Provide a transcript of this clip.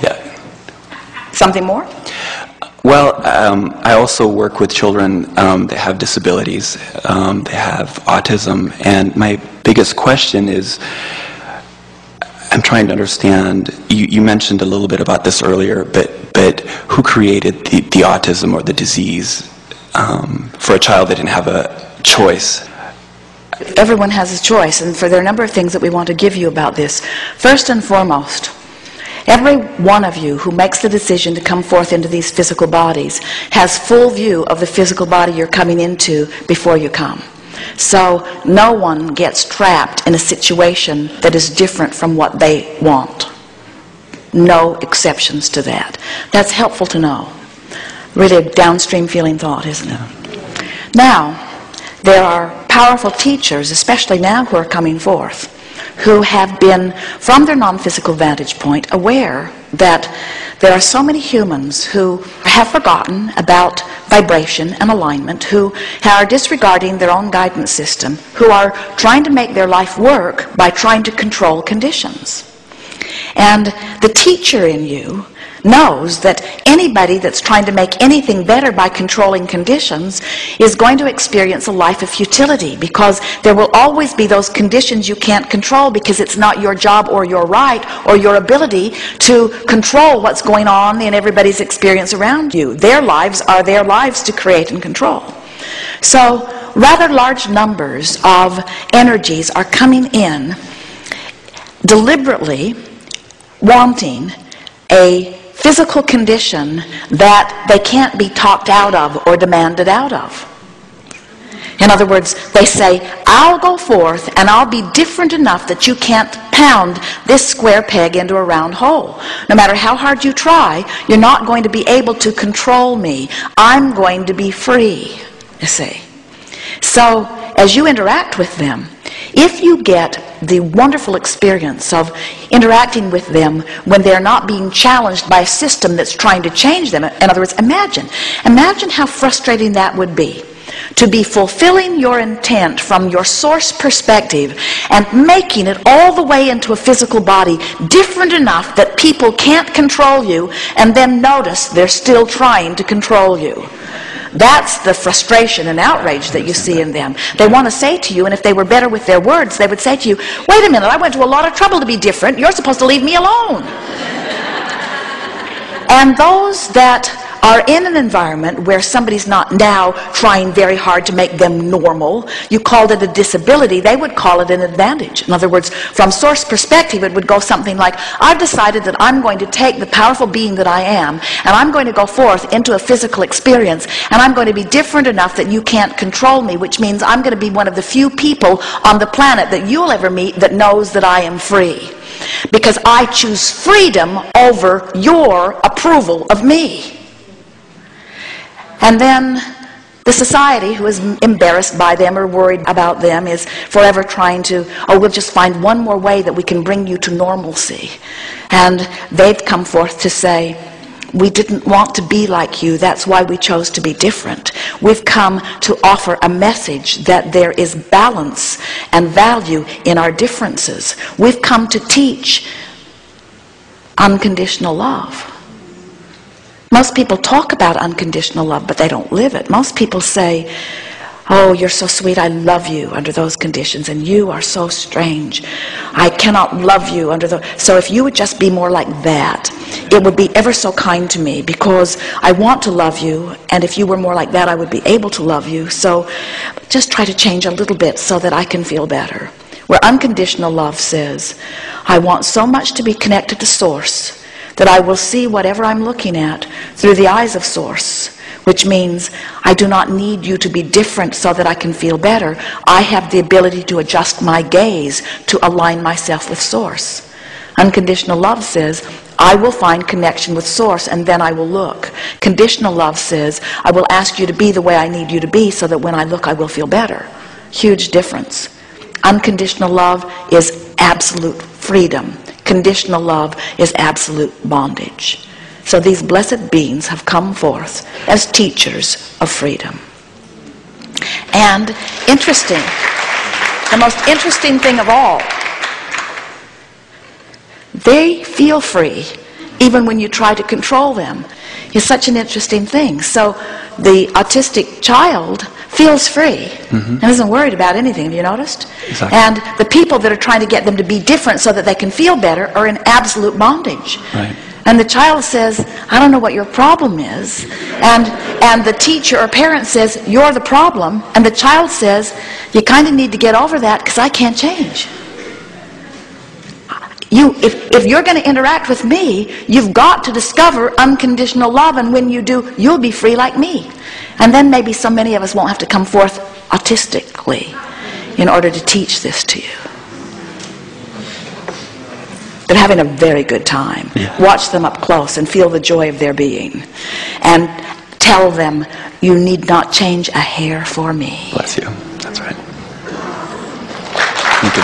Yeah. Something more? Well, I also work with children that have disabilities. They have autism, and my biggest question is, I'm trying to understand, you mentioned a little bit about this earlier, but who created the autism or the disease for a child that didn't have a choice? Everyone has a choice, and there are a number of things that we want to give you about this. First and foremost, every one of you who makes the decision to come forth into these physical bodies has full view of the physical body you're coming into before you come. So no one gets trapped in a situation that is different from what they want. No exceptions to that. That's helpful to know. Really a downstream feeling thought, isn't it? Now, there are powerful teachers, especially now, who are coming forth, who have been, from their non-physical vantage point, aware that there are so many humans who have forgotten about vibration and alignment, who are disregarding their own guidance system, who are trying to make their life work by trying to control conditions. And the teacher in you knows that anybody that's trying to make anything better by controlling conditions is going to experience a life of futility, because there will always be those conditions you can't control, because it's not your job or your right or your ability to control what's going on in everybody's experience around you. Their lives are their lives to create and control. So rather large numbers of energies are coming in deliberately wanting a physical condition that they can't be talked out of or demanded out of. In other words, they say, I'll go forth and I'll be different enough that you can't pound this square peg into a round hole. No matter how hard you try, you're not going to be able to control me. I'm going to be free, you see. So as you interact with them, if you get the wonderful experience of interacting with them when they're not being challenged by a system that's trying to change them, in other words, imagine how frustrating that would be, to be fulfilling your intent from your source perspective and making it all the way into a physical body different enough that people can't control you, and then notice they're still trying to control you. That's the frustration and outrage that you see in them. They want to say to you, and if they were better with their words, they would say to you, wait a minute, I went to a lot of trouble to be different. You're supposed to leave me alone. And those that are in an environment where somebody's not now trying very hard to make them normal, you called it a disability, they would call it an advantage. In other words, from source perspective, it would go something like, I've decided that I'm going to take the powerful being that I am, and I'm going to go forth into a physical experience, and I'm going to be different enough that you can't control me, which means I'm going to be one of the few people on the planet that you'll ever meet that knows that I am free. Because I choose freedom over your approval of me. And then the society, who is embarrassed by them or worried about them, is forever trying to, oh, we'll just find one more way that we can bring you to normalcy. And they've come forth to say, we didn't want to be like you, that's why we chose to be different. We've come to offer a message that there is balance and value in our differences. We've come to teach unconditional love. Most people talk about unconditional love, but they don't live it. Most people say, oh, you're so sweet, I love you under those conditions, and you are so strange. I cannot love you under those. So if you would just be more like that, it would be ever so kind to me, because I want to love you, and if you were more like that, I would be able to love you. So just try to change a little bit so that I can feel better. Where unconditional love says, I want so much to be connected to Source that I will see whatever I'm looking at through the eyes of Source, which means I do not need you to be different so that I can feel better. I have the ability to adjust my gaze to align myself with Source. Unconditional love says, I will find connection with Source, and then I will look. Conditional love says, I will ask you to be the way I need you to be so that when I look, I will feel better. Huge difference. Unconditional love is absolute freedom. Conditional love is absolute bondage. So these blessed beings have come forth as teachers of freedom. And interesting, the most interesting thing of all, they feel free even when you try to control them, is such an interesting thing. So the autistic child feels free and isn't worried about anything. Have you noticed? Exactly. And the people that are trying to get them to be different so that they can feel better are in absolute bondage. Right. And the child says, I don't know what your problem is. And the teacher or parent says, you're the problem. And the child says, you kind of need to get over that because I can't change. If you're going to interact with me, you've got to discover unconditional love, and when you do, you'll be free like me. And then maybe so many of us won't have to come forth autistically in order to teach this to you. They're having a very good time. Yeah. Watch them up close and feel the joy of their being. And tell them, you need not change a hair for me. Bless you. That's right. Thank you.